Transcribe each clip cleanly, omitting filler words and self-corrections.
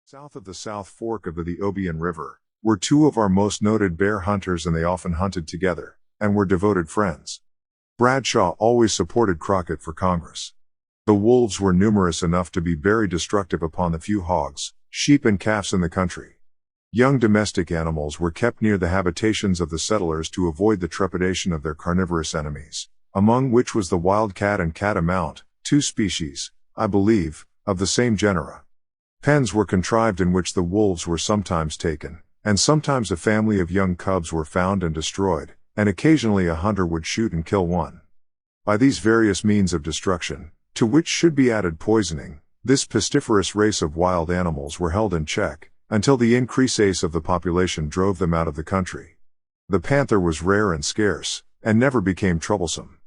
South of the South Fork of the Obion River were two of our most noted bear hunters, and they often hunted together and were devoted friends. Bradshaw always supported Crockett for Congress. The wolves were numerous enough to be very destructive upon the few hogs, sheep and calves in the country. Young domestic animals were kept near the habitations of the settlers to avoid the trepidation of their carnivorous enemies, among which was the wildcat and catamount, two species, I believe, of the same genera. Pens were contrived in which the wolves were sometimes taken, and sometimes a family of young cubs were found and destroyed, and occasionally a hunter would shoot and kill one. By these various means of destruction, to which should be added poisoning, this pestiferous race of wild animals were held in check, until the increase of the population drove them out of the country. The panther was rare and scarce, and never became troublesome.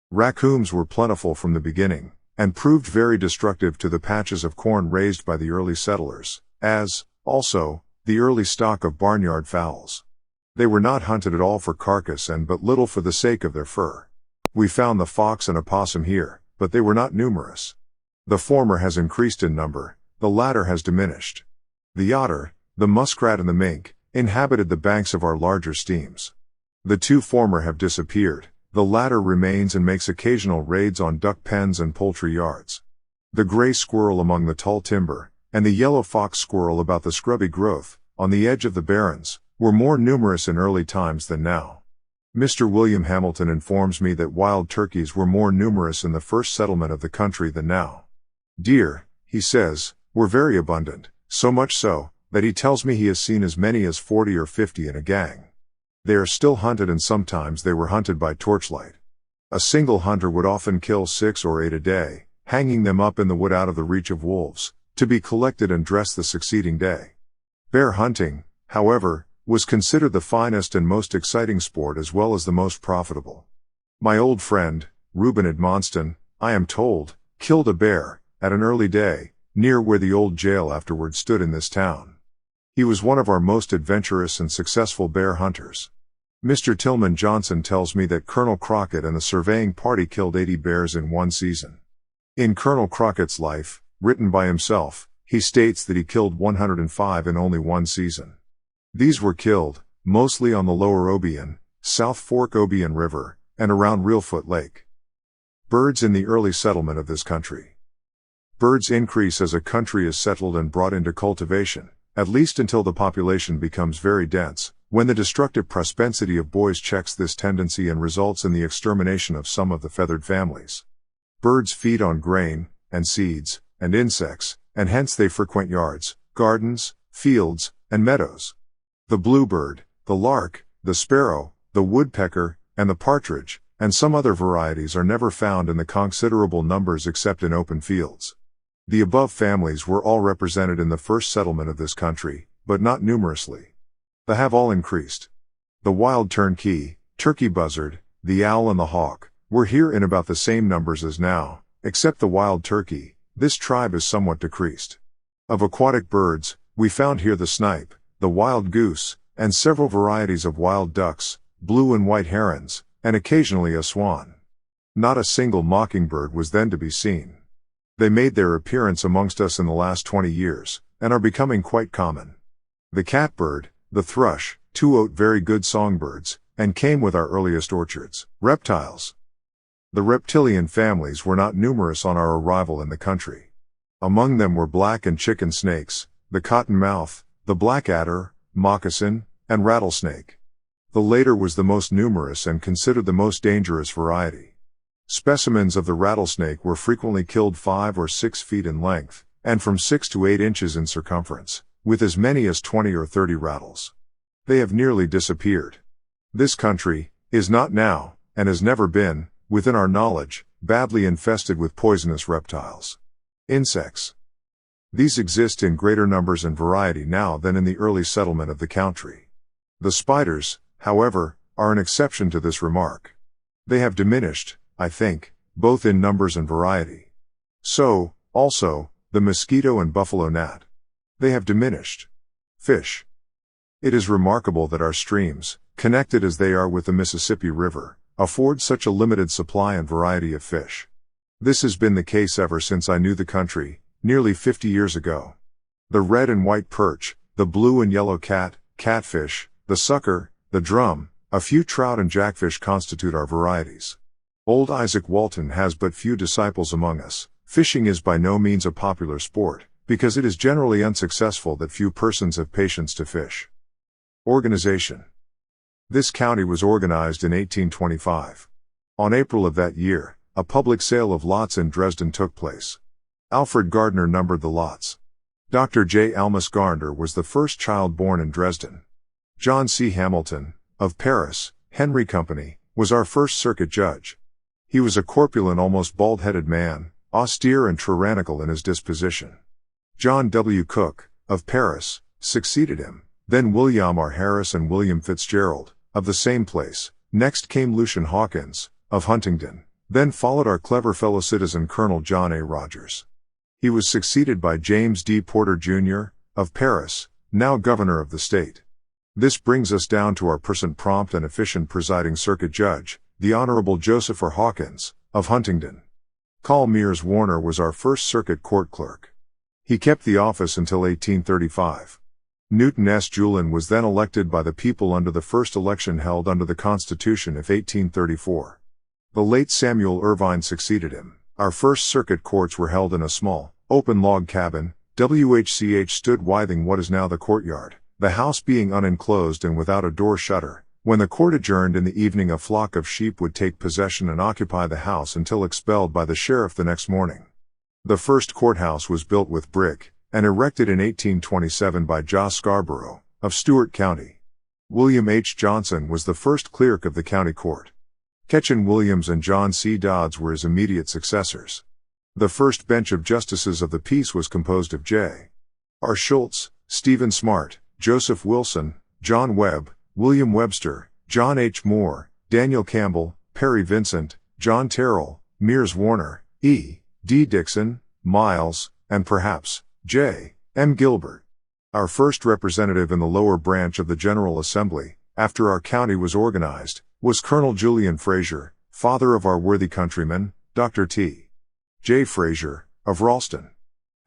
Raccoons were plentiful from the beginning, and proved very destructive to the patches of corn raised by the early settlers, as, also, the early stock of barnyard fowls. They were not hunted at all for carcass and but little for the sake of their fur. We found the fox and opossum here, but they were not numerous. The former has increased in number, the latter has diminished. The otter, the muskrat and the mink inhabited the banks of our larger streams. The two former have disappeared. The latter remains and makes occasional raids on duck pens and poultry yards. The gray squirrel among the tall timber, and the yellow fox squirrel about the scrubby growth, on the edge of the barrens, were more numerous in early times than now. Mr. William Hamilton informs me that wild turkeys were more numerous in the first settlement of the country than now. Deer, he says, were very abundant, so much so, that he tells me he has seen as many as 40 or 50 in a gang. They are still hunted, and sometimes they were hunted by torchlight. A single hunter would often kill 6 or 8 a day, hanging them up in the wood out of the reach of wolves, to be collected and dressed the succeeding day. Bear hunting, however, was considered the finest and most exciting sport, as well as the most profitable. My old friend, Reuben Edmonston, I am told, killed a bear, at an early day, near where the old jail afterward stood in this town. He was one of our most adventurous and successful bear hunters. Mr. Tillman Johnson tells me that Colonel Crockett and the surveying party killed 80 bears in one season. In Colonel Crockett's life, written by himself, he states that he killed 105 in only one season. These were killed, mostly on the lower Obion, South Fork Obion River, and around Reelfoot Lake. Birds in the early settlement of this country. Birds increase as a country is settled and brought into cultivation, at least until the population becomes very dense, when the destructive propensity of boys checks this tendency and results in the extermination of some of the feathered families. Birds feed on grain, and seeds, and insects, and hence they frequent yards, gardens, fields, and meadows. The bluebird, the lark, the sparrow, the woodpecker, and the partridge, and some other varieties are never found in the considerable numbers except in open fields. The above families were all represented in the first settlement of this country, but not numerously. They have all increased. The wild turkey, turkey buzzard, the owl and the hawk, were here in about the same numbers as now, except the wild turkey. This tribe is somewhat decreased. Of aquatic birds, we found here the snipe, the wild goose, and several varieties of wild ducks, blue and white herons, and occasionally a swan. Not a single mockingbird was then to be seen. They made their appearance amongst us in the last 20 years, and are becoming quite common. The catbird, the thrush, two very good songbirds, and came with our earliest orchards. Reptiles. The reptilian families were not numerous on our arrival in the country. Among them were black and chicken snakes, the cottonmouth, the black adder, moccasin, and rattlesnake. The latter was the most numerous and considered the most dangerous variety. Specimens of the rattlesnake were frequently killed 5 or 6 feet in length, and from 6 to 8 inches in circumference, with as many as 20 or 30 rattles. They have nearly disappeared. This country is not now, and has never been, within our knowledge, badly infested with poisonous reptiles. Insects. These exist in greater numbers and variety now than in the early settlement of the country. The spiders, however, are an exception to this remark. They have diminished, I think, both in numbers and variety. So, also, the mosquito and buffalo gnat. They have diminished. Fish. It is remarkable that our streams, connected as they are with the Mississippi River, afford such a limited supply and variety of fish. This has been the case ever since I knew the country, nearly 50 years ago. The red and white perch, the blue and yellow cat, catfish, the sucker, the drum, a few trout and jackfish constitute our varieties. Old Isaac Walton has but few disciples among us. Fishing is by no means a popular sport, because it is generally unsuccessful that few persons have patience to fish. Organization. This county was organized in 1825. On April of that year, a public sale of lots in Dresden took place. Alfred Gardner numbered the lots. Dr. J. Almus Gardner was the first child born in Dresden. John C. Hamilton, of Paris, Henry Company, was our first circuit judge. He was a corpulent, almost bald-headed man, austere and tyrannical in his disposition. John W. Cook, of Paris, succeeded him. Then William R. Harris and William Fitzgerald, of the same place. Next came Lucian Hawkins, of Huntingdon. Then followed our clever fellow citizen Col John A. Rogers. He was succeeded by James D. Porter, Jr., of Paris, now governor of the state. This brings us down to our present prompt and efficient presiding circuit judge, the Honorable Joseph R. Hawkins, of Huntingdon. Col Mears Warner was our first circuit court clerk. He kept the office until 1835. Newton S. Julin was then elected by the people under the first election held under the Constitution of 1834. The late Samuel Irvine succeeded him. Our first circuit courts were held in a small, open log cabin. WHCH stood withing what is now the courtyard, the house being unenclosed and without a door shutter. When the court adjourned in the evening, a flock of sheep would take possession and occupy the house until expelled by the sheriff the next morning. The first courthouse was built with brick, and erected in 1827 by Jos Scarborough, of Stewart County. William H. Johnson was the first clerk of the county court. Ketchen Williams and John C. Dodds were his immediate successors. The first bench of justices of the peace was composed of J. R. Schultz, Stephen Smart, Joseph Wilson, John Webb, William Webster, John H. Moore, Daniel Campbell, Perry Vincent, John Terrell, Mears Warner, E. D. Dixon, Miles, and perhaps, J. M. Gilbert. Our first representative in the lower branch of the General Assembly, after our county was organized, was Colonel Julian Frazier, father of our worthy countryman, Dr. T. J. Frazier, of Ralston.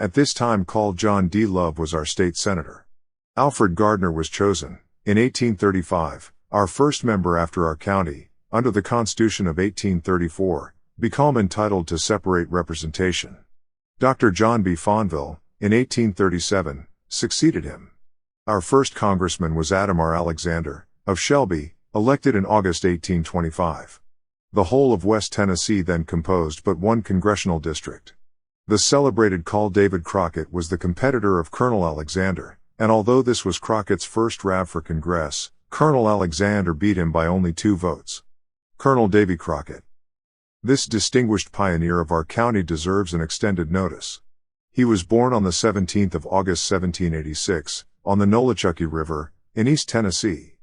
At this time Col John D. Love was our state senator. Alfred Gardner was chosen, in 1835, our first member after our county, under the Constitution of 1834, become entitled to separate representation. Dr. John B. Fonville, in 1837, succeeded him. Our first congressman was Adam R. Alexander, of Shelby, elected in August 1825. The whole of West Tennessee then composed but one congressional district. The celebrated Col David Crockett was the competitor of Colonel Alexander, and although this was Crockett's first rab for Congress, Colonel Alexander beat him by only 2 votes. Colonel Davy Crockett. This distinguished pioneer of our county deserves an extended notice. He was born on the 17th of August 1786, on the Nolichucky River, in East Tennessee.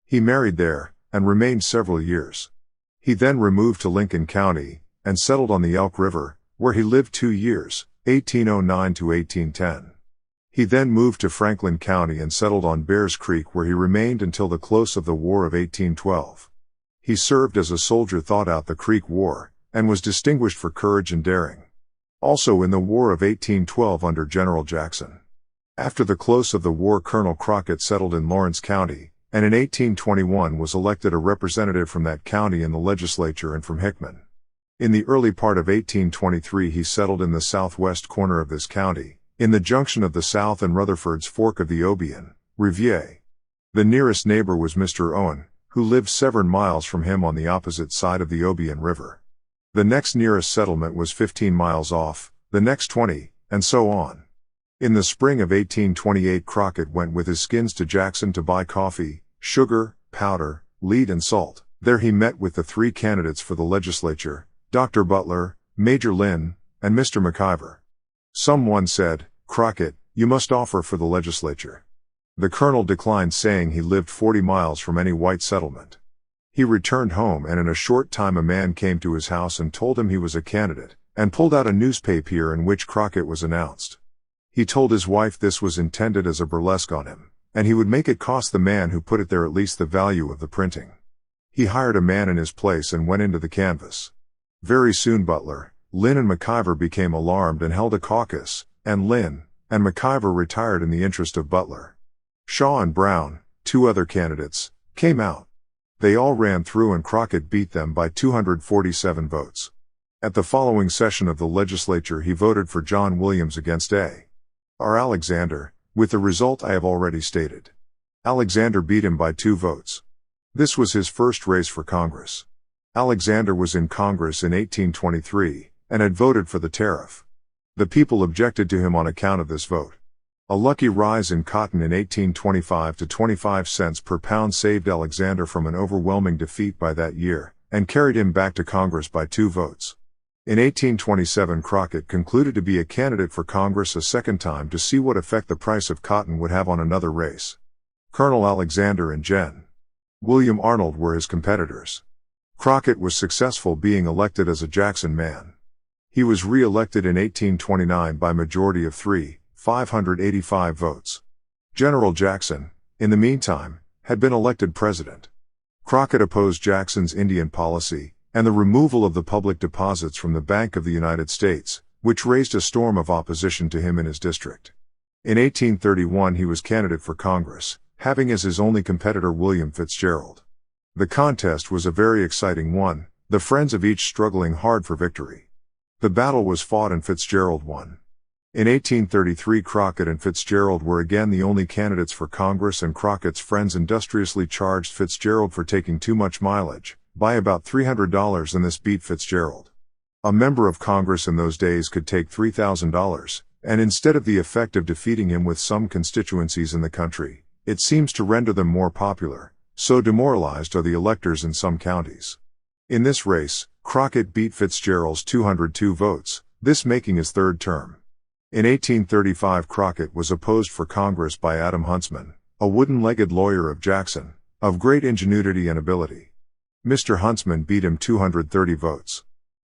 He married there, and remained several years. He then removed to Lincoln County, and settled on the Elk River, where he lived 2 years, 1809 to 1810. He then moved to Franklin County and settled on Bears Creek, where he remained until the close of the War of 1812. He served as a soldier throughout the Creek War, and was distinguished for courage and daring. Also in the War of 1812 under General Jackson. After the close of the war, Colonel Crockett settled in Lawrence County, and in 1821 was elected a representative from that county in the legislature and from Hickman. In the early part of 1823 he settled in the southwest corner of this county, in the junction of the South and Rutherford's Fork of the Obion, Riviere. The nearest neighbor was Mr. Owen, who lived 7 miles from him on the opposite side of the Obion River. The next nearest settlement was 15 miles off, the next 20, and so on. In the spring of 1828 Crockett went with his skins to Jackson to buy coffee, sugar, powder, lead and salt. There he met with the 3 candidates for the legislature, Dr. Butler, Major Lynn, and Mr. McIver. Someone said, "Crockett, you must offer for the legislature." The colonel declined, saying he lived 40 miles from any white settlement. He returned home, and in a short time a man came to his house and told him he was a candidate, and pulled out a newspaper in which Crockett was announced. He told his wife this was intended as a burlesque on him, and he would make it cost the man who put it there at least the value of the printing. He hired a man in his place and went into the canvass. Very soon Butler, Lynn and McIver became alarmed and held a caucus, and Lynn, and McIver retired in the interest of Butler. Shaw and Brown, two other candidates, came out. They all ran through and Crockett beat them by 247 votes. At the following session of the legislature he voted for John Williams against A. R. Alexander, with the result I have already stated. Alexander beat him by 2 votes. This was his first race for Congress. Alexander was in Congress in 1823, and had voted for the tariff. The people objected to him on account of this vote. A lucky rise in cotton in 1825 to 25 cents per pound saved Alexander from an overwhelming defeat by that year, and carried him back to Congress by 2 votes. In 1827 Crockett concluded to be a candidate for Congress a second time to see what effect the price of cotton would have on another race. Colonel Alexander and Gen. William Arnold were his competitors. Crockett was successful, being elected as a Jackson man. He was re-elected in 1829 by majority of 585 votes. General Jackson, in the meantime, had been elected president. Crockett opposed Jackson's Indian policy, and the removal of the public deposits from the Bank of the United States, which raised a storm of opposition to him in his district. In 1831 he was candidate for Congress, having as his only competitor William Fitzgerald. The contest was a very exciting one, the friends of each struggling hard for victory. The battle was fought and Fitzgerald won. In 1833 Crockett and Fitzgerald were again the only candidates for Congress, and Crockett's friends industriously charged Fitzgerald for taking too much mileage, by about $300, and this beat Fitzgerald. A member of Congress in those days could take $3,000, and instead of the effect of defeating him with some constituencies in the country, it seems to render them more popular, so demoralized are the electors in some counties. In this race, Crockett beat Fitzgerald's 202 votes, this making his third term. In 1835 Crockett was opposed for Congress by Adam Huntsman, a wooden-legged lawyer of Jackson, of great ingenuity and ability. Mr. Huntsman beat him 230 votes.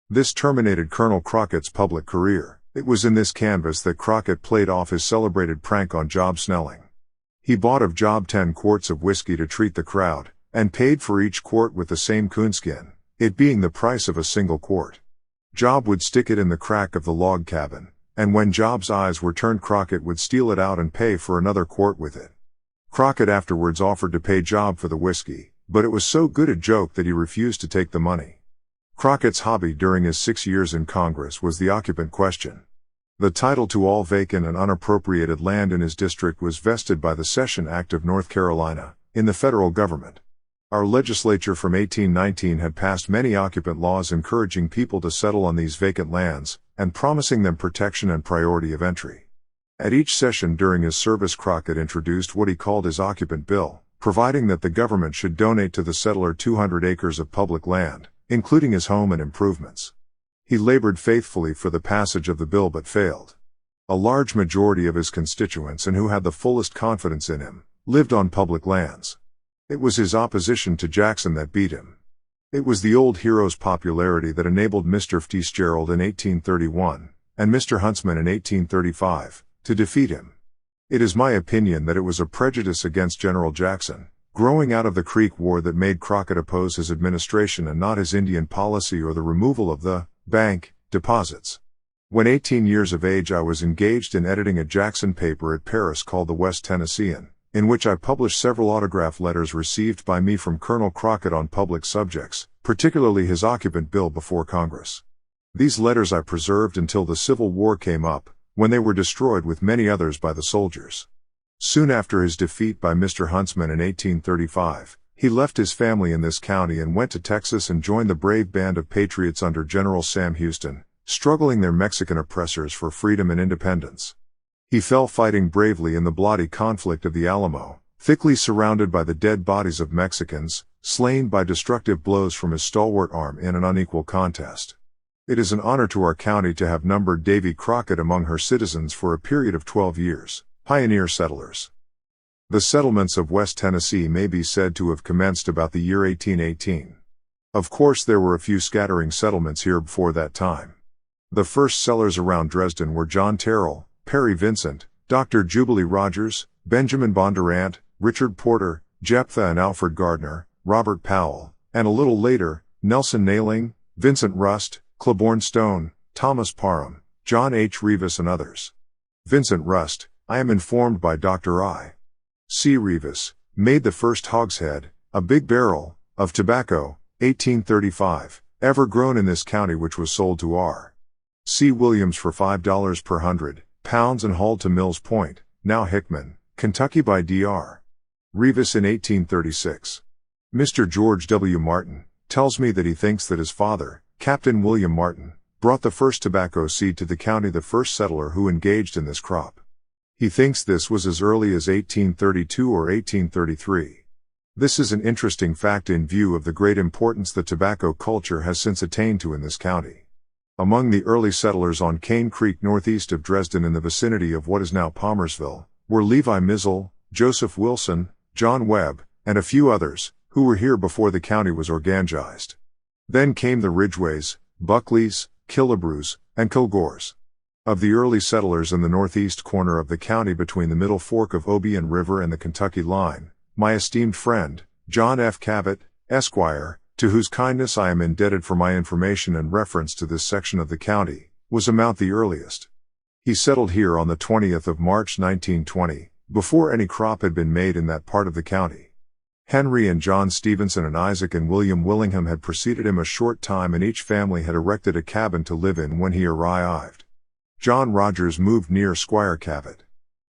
This terminated Colonel Crockett's public career. It was in this canvass that Crockett played off his celebrated prank on Job Snelling. He bought of Job 10 quarts of whiskey to treat the crowd, and paid for each quart with the same coonskin, it being the price of a single quart. Job would stick it in the crack of the log cabin, and when Job's eyes were turned Crockett would steal it out and pay for another quart with it. Crockett afterwards offered to pay Job for the whiskey, but it was so good a joke that he refused to take the money. Crockett's hobby during his 6 years in Congress was the occupant question. The title to all vacant and unappropriated land in his district was vested by the Cession Act of North Carolina, in the federal government. Our legislature from 1819 had passed many occupant laws encouraging people to settle on these vacant lands, and promising them protection and priority of entry. At each session during his service Crockett introduced what he called his occupant bill, providing that the government should donate to the settler 200 acres of public land, including his home and improvements. He labored faithfully for the passage of the bill but failed. A large majority of his constituents, and who had the fullest confidence in him, lived on public lands. It was his opposition to Jackson that beat him. It was the old hero's popularity that enabled Mr. Fitzgerald in 1831, and Mr. Huntsman in 1835, to defeat him. It is my opinion that it was a prejudice against General Jackson, growing out of the Creek War, that made Crockett oppose his administration and not his Indian policy or the removal of the bank deposits. When 18 years of age I was engaged in editing a Jackson paper at Paris called the West Tennessean, in which I published several autograph letters received by me from Colonel Crockett on public subjects, particularly his occupant bill before Congress. These letters I preserved until the Civil War came up, when they were destroyed with many others by the soldiers. Soon after his defeat by Mr. Huntsman in 1835, he left his family in this county and went to Texas and joined the brave band of patriots under General Sam Houston, struggling their Mexican oppressors for freedom and independence. He fell fighting bravely in the bloody conflict of the Alamo, thickly surrounded by the dead bodies of Mexicans, slain by destructive blows from his stalwart arm in an unequal contest. It is an honor to our county to have numbered Davy Crockett among her citizens for a period of 12 years, pioneer settlers. The settlements of West Tennessee may be said to have commenced about the year 1818. Of course there were a few scattering settlements here before that time. The first settlers around Dresden were John Terrell, Perry Vincent, Dr. Jubilee Rogers, Benjamin Bondurant, Richard Porter, Jephthah and Alfred Gardner, Robert Powell, and a little later, Nelson Nailing, Vincent Rust, Claiborne Stone, Thomas Parham, John H. Rivas and others. Vincent Rust, I am informed by Dr. I. C. Rivas, made the first hogshead, a big barrel, of tobacco, 1835, ever grown in this county, which was sold to R. C. Williams for $5 per 100 pounds and hauled to Mills Point, now Hickman, Kentucky by Dr. Rivas in 1836. Mr. George W. Martin tells me that he thinks that his father, Captain William Martin, brought the first tobacco seed to the county, the first settler who engaged in this crop. He thinks this was as early as 1832 or 1833. This is an interesting fact in view of the great importance the tobacco culture has since attained to in this county. Among the early settlers on Cane Creek northeast of Dresden in the vicinity of what is now Palmersville, were Levi Mizzle, Joseph Wilson, John Webb, and a few others, who were here before the county was organized. Then came the Ridgeways, Buckleys, Killebrews, and Kilgores. Of the early settlers in the northeast corner of the county between the middle fork of Obion River and the Kentucky line, my esteemed friend, John F. Cabot, Esquire, to whose kindness I am indebted for my information and reference to this section of the county, was amount the earliest. He settled here on the 20th of March 1920, before any crop had been made in that part of the county. Henry and John Stevenson and Isaac and William Willingham had preceded him a short time, and each family had erected a cabin to live in when he arrived. John Rogers moved near Squire Cabot.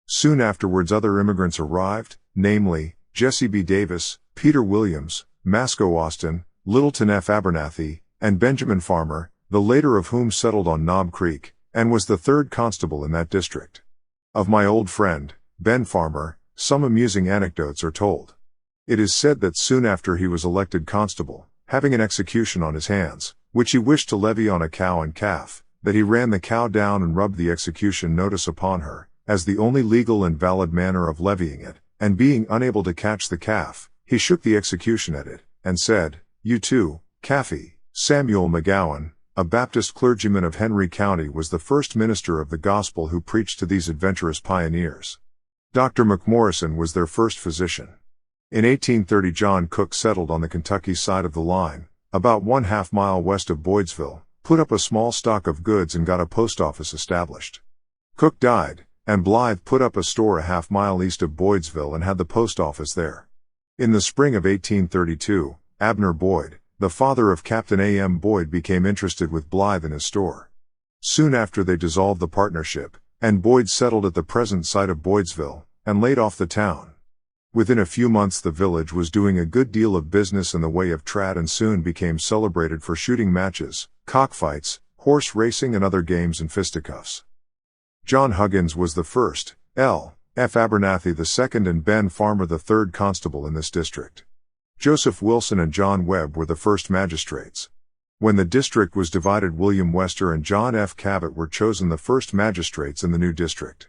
Soon afterwards other immigrants arrived, namely, Jesse B. Davis, Peter Williams, Masco Austin, Littleton F. Abernathy, and Benjamin Farmer, the later of whom settled on Knob Creek, and was the third constable in that district. Of my old friend, Ben Farmer, some amusing anecdotes are told. It is said that soon after he was elected constable, having an execution on his hands, which he wished to levy on a cow and calf, that he ran the cow down and rubbed the execution notice upon her, as the only legal and valid manner of levying it, and being unable to catch the calf, he shook the execution at it, and said, "You too, calfie." Samuel McGowan, a Baptist clergyman of Henry County, was the first minister of the gospel who preached to these adventurous pioneers. Dr. McMorrison was their first physician. In 1830 John Cook settled on the Kentucky side of the line, about 1/2 mile west of Boydsville, put up a small stock of goods and got a post office established. Cook died, and Blythe put up a store a 1/2 mile east of Boydsville and had the post office there. In the spring of 1832, Abner Boyd, the father of Captain A. M. Boyd, became interested with Blythe in his store. Soon after they dissolved the partnership, and Boyd settled at the present site of Boydsville, and laid off the town. Within a few months the village was doing a good deal of business in the way of trad, and soon became celebrated for shooting matches, cockfights, horse racing, and other games and fisticuffs. John Huggins was the first, L. F. Abernathy the second, and Ben Farmer the third constable in this district. Joseph Wilson and John Webb were the first magistrates. When the district was divided, William Wester and John F. Cabot were chosen the first magistrates in the new district.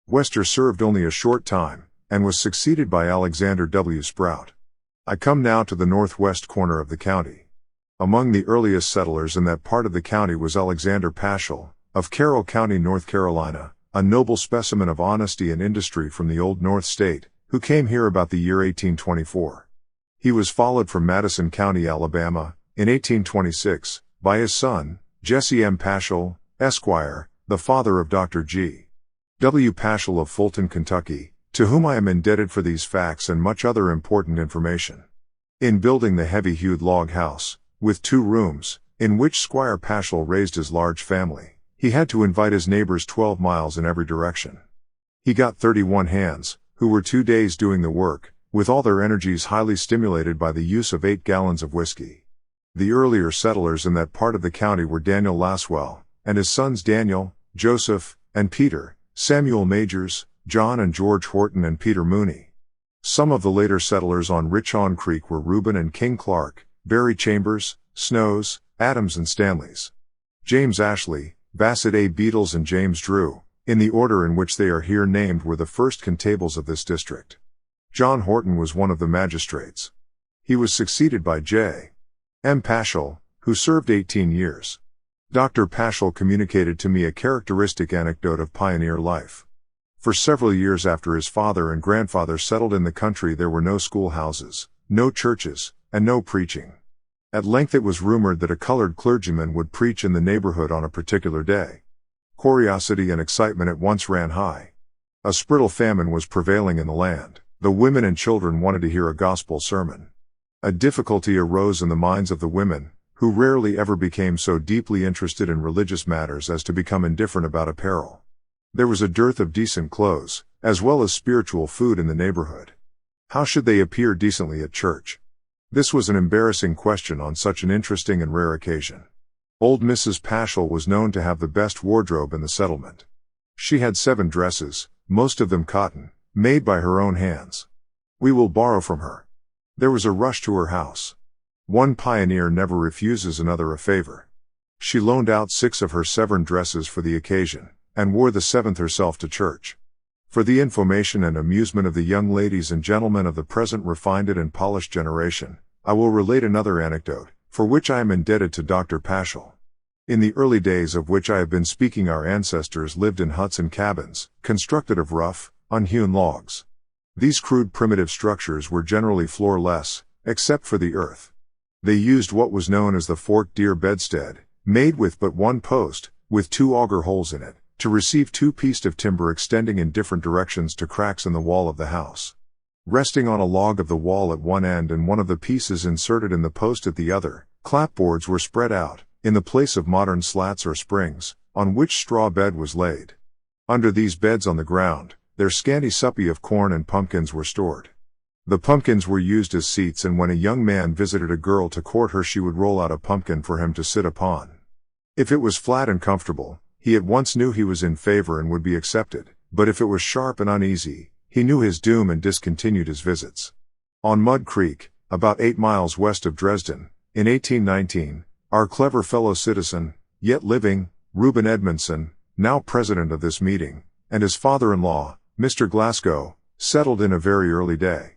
Wester served only a short time, and was succeeded by Alexander W. Sprout. I come now to the northwest corner of the county. Among the earliest settlers in that part of the county was Alexander Paschal, of Carroll County, North Carolina, a noble specimen of honesty and industry from the Old North State, who came here about the year 1824. He was followed from Madison County, Alabama, in 1826, by his son, Jesse M. Paschal, Esquire, the father of Dr. G. W. Paschal of Fulton, Kentucky, to whom I am indebted for these facts and much other important information. In building the heavy-hewed log house, with 2 rooms, in which Squire Paschal raised his large family, he had to invite his neighbors 12 miles in every direction. He got 31 hands, who were 2 days doing the work, with all their energies highly stimulated by the use of 8 gallons of whiskey. The earlier settlers in that part of the county were Daniel Laswell, and his sons Daniel, Joseph, and Peter, Samuel Majors, John and George Horton, and Peter Mooney. Some of the later settlers on Richon Creek were Reuben and King Clark, Barry Chambers, Snows, Adams and Stanleys. James Ashley, Bassett A. Beatles and James Drew, in the order in which they are here named, were the first constables of this district. John Horton was one of the magistrates. He was succeeded by J. M. Paschal, who served 18 years. Dr. Paschal communicated to me a characteristic anecdote of pioneer life. For several years after his father and grandfather settled in the country, there were no schoolhouses, no churches, and no preaching. At length it was rumored that a colored clergyman would preach in the neighborhood on a particular day. Curiosity and excitement at once ran high. A spiritual famine was prevailing in the land. The women and children wanted to hear a gospel sermon. A difficulty arose in the minds of the women, who rarely ever became so deeply interested in religious matters as to become indifferent about apparel. There was a dearth of decent clothes, as well as spiritual food in the neighborhood. How should they appear decently at church? This was an embarrassing question on such an interesting and rare occasion. Old Mrs. Paschal was known to have the best wardrobe in the settlement. She had 7 dresses, most of them cotton, made by her own hands. We will borrow from her. There was a rush to her house. One pioneer never refuses another a favor. She loaned out 6 of her 7 dresses for the occasion, and wore the 7th herself to church. For the information and amusement of the young ladies and gentlemen of the present refined and polished generation, I will relate another anecdote, for which I am indebted to Dr. Paschal. In the early days of which I have been speaking, our ancestors lived in huts and cabins, constructed of rough, unhewn logs. These crude primitive structures were generally floorless, except for the earth. They used what was known as the forked deer bedstead, made with but one post, with 2 auger holes in it, to receive 2 pieces of timber extending in different directions to cracks in the wall of the house. Resting on a log of the wall at one end and one of the pieces inserted in the post at the other, clapboards were spread out, in the place of modern slats or springs, on which straw bed was laid. Under these beds on the ground, their scanty supply of corn and pumpkins were stored. The pumpkins were used as seats, and when a young man visited a girl to court her, she would roll out a pumpkin for him to sit upon. If it was flat and comfortable, he at once knew he was in favor and would be accepted, but if it was sharp and uneasy, he knew his doom and discontinued his visits. On Mud Creek, about 8 miles west of Dresden, in 1819, our clever fellow citizen, yet living, Reuben Edmondson, now president of this meeting, and his father-in-law, Mr. Glasgow, settled in a very early day.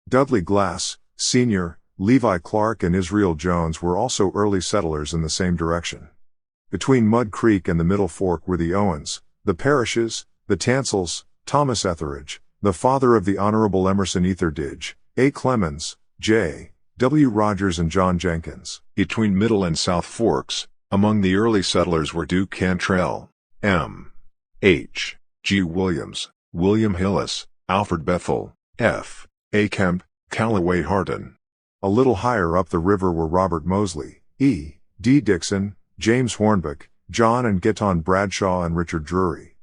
Dudley Glass, Sr., Levi Clark and Israel Jones were also early settlers in the same direction. Between Mud Creek and the Middle Fork were the Owens, the Parishes, the Tansels, Thomas Etheridge, the father of the Honorable Emerson Etheridge, A. Clemens, J. W. Rogers and John Jenkins. Between Middle and South Forks, among the early settlers were Duke Cantrell, M. H. G. Williams, William Hillis, Alfred Bethel, F. A. Kemp, Callaway Hardin. A little higher up the river were Robert Mosley, E. D. Dixon, James Hornbeck, John and Getton Bradshaw and Richard Drury.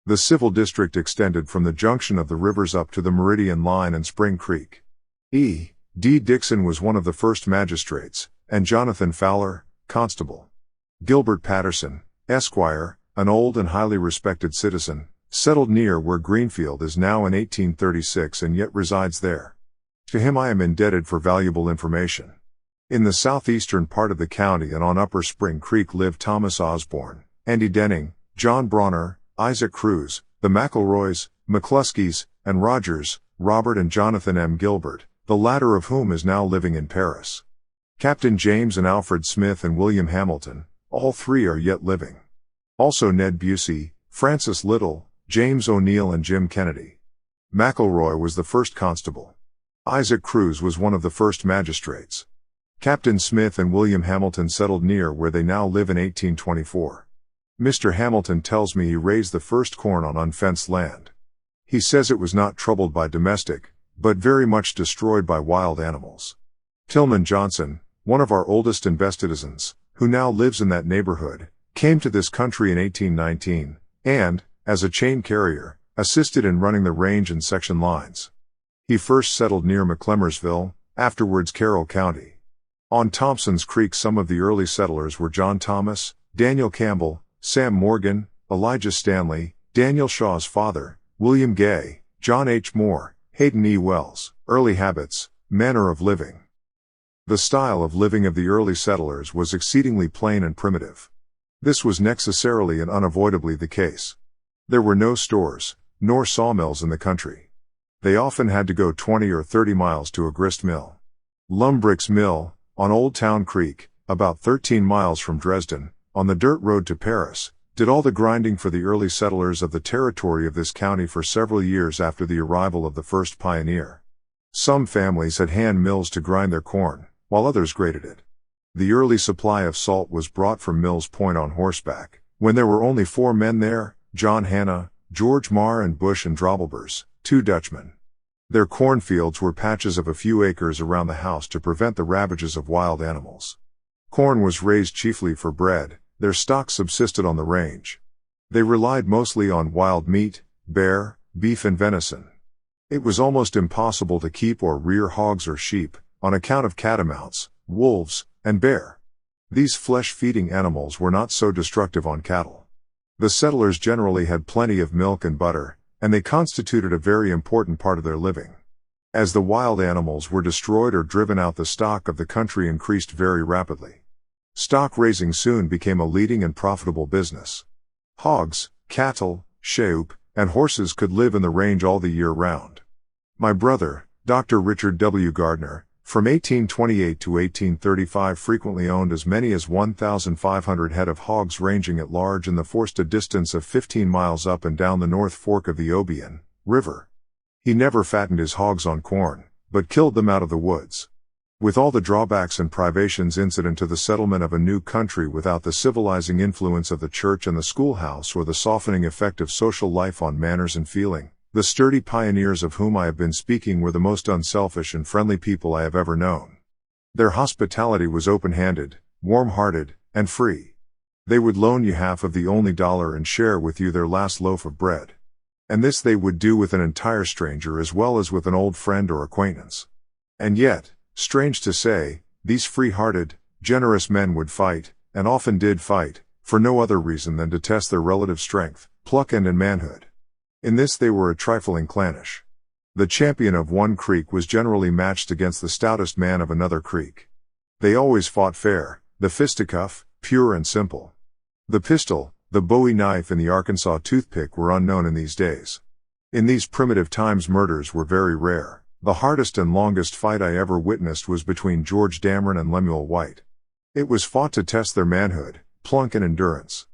The civil district extended from the junction of the rivers up to the Meridian Line and Spring Creek. E. D. Dixon was one of the first magistrates, and Jonathan Fowler, constable. Gilbert Patterson, Esquire, an old and highly respected citizen, settled near where Greenfield is now in 1836 and yet resides there. To him I am indebted for valuable information. In the southeastern part of the county and on Upper Spring Creek lived Thomas Osborne, Andy Denning, John Bronner, Isaac Cruz, the McElroys, McCluskeys, and Rogers, Robert and Jonathan M. Gilbert, the latter of whom is now living in Paris. Captain James and Alfred Smith and William Hamilton, all 3 are yet living. Also Ned Busey, Francis Little, James O'Neill and Jim Kennedy. McElroy was the first constable. Isaac Cruz was one of the first magistrates. Captain Smith and William Hamilton settled near where they now live in 1824. Mr. Hamilton tells me he raised the first corn on unfenced land. He says it was not troubled by domestic, but very much destroyed by wild animals. Tillman Johnson, one of our oldest and best citizens, who now lives in that neighborhood, came to this country in 1819, and, as a chain carrier, assisted in running the range and section lines. He first settled near McClemmersville, afterwards Carroll County. On Thompson's Creek some of the early settlers were John Thomas, Daniel Campbell, Sam Morgan, Elijah Stanley, Daniel Shaw's father, William Gay, John H. Moore, Hayden E. Wells. Early habits, manner of living. The style of living of the early settlers was exceedingly plain and primitive. This was necessarily and unavoidably the case. There were no stores, nor sawmills in the country. They often had to go 20 or 30 miles to a grist mill. Lumbrick's Mill, on Old Town Creek, about 13 miles from Dresden, on the dirt road to Paris, did all the grinding for the early settlers of the territory of this county for several years after the arrival of the first pioneer. Some families had hand mills to grind their corn, while others grated it. The early supply of salt was brought from Mills Point on horseback, When there were only 4 men there, John Hanna, George Marr and Bush and Drobbelbers, 2 Dutchmen. Their cornfields were patches of a few acres around the house to prevent the ravages of wild animals. Corn was raised chiefly for bread, their stock subsisted on the range. They relied mostly on wild meat, bear, beef and venison. It was almost impossible to keep or rear hogs or sheep, on account of catamounts, wolves, and bear. These flesh-feeding animals were not so destructive on cattle. The settlers generally had plenty of milk and butter, and they constituted a very important part of their living. As the wild animals were destroyed or driven out, the stock of the country increased very rapidly. Stock raising soon became a leading and profitable business. Hogs, cattle, sheep, and horses could live in the range all the year round. My brother, Dr. Richard W. Gardner, from 1828 to 1835 frequently owned as many as 1,500 head of hogs ranging at large in the forest a distance of 15 miles up and down the North Fork of the Obion River. He never fattened his hogs on corn, but killed them out of the woods. With all the drawbacks and privations incident to the settlement of a new country without the civilizing influence of the church and the schoolhouse or the softening effect of social life on manners and feeling, the sturdy pioneers of whom I have been speaking were the most unselfish and friendly people I have ever known. Their hospitality was open-handed, warm-hearted, and free. They would loan you half of the only dollar and share with you their last loaf of bread. And this they would do with an entire stranger as well as with an old friend or acquaintance. And yet, strange to say, these free-hearted, generous men would fight, and often did fight, for no other reason than to test their relative strength, pluck and manhood. In this they were a trifling clannish. The champion of one creek was generally matched against the stoutest man of another creek. They always fought fair, the fisticuff, pure and simple. The pistol, the Bowie knife and the Arkansas toothpick were unknown in these days. In these primitive times murders were very rare. The hardest and longest fight I ever witnessed was between George Dameron and Lemuel White. It was fought to test their manhood, pluck and endurance.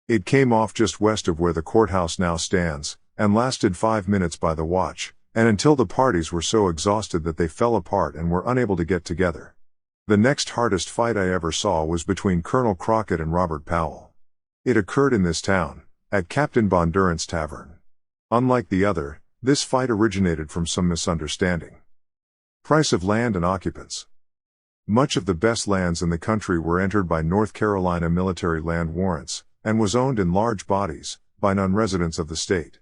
It came off just west of where the courthouse now stands, and lasted 5 minutes by the watch, and until the parties were so exhausted that they fell apart and were unable to get together. The next hardest fight I ever saw was between Colonel Crockett and Robert Powell. It occurred in this town, at Captain Bondurant's tavern. Unlike the other, this fight originated from some misunderstanding. Price of land and occupants. Much of the best lands in the country were entered by North Carolina military land warrants, and was owned in large bodies, by non-residents of the state.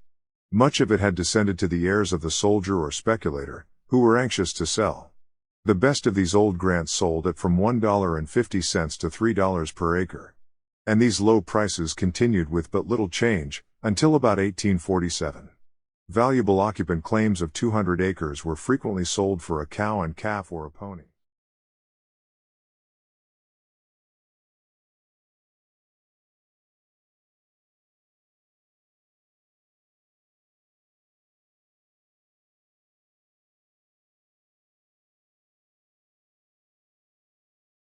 Much of it had descended to the heirs of the soldier or speculator, who were anxious to sell. The best of these old grants sold at from $1.50 to $3 per acre. And these low prices continued with but little change, until about 1847. Valuable occupant claims of 200 acres were frequently sold for a cow and calf or a pony.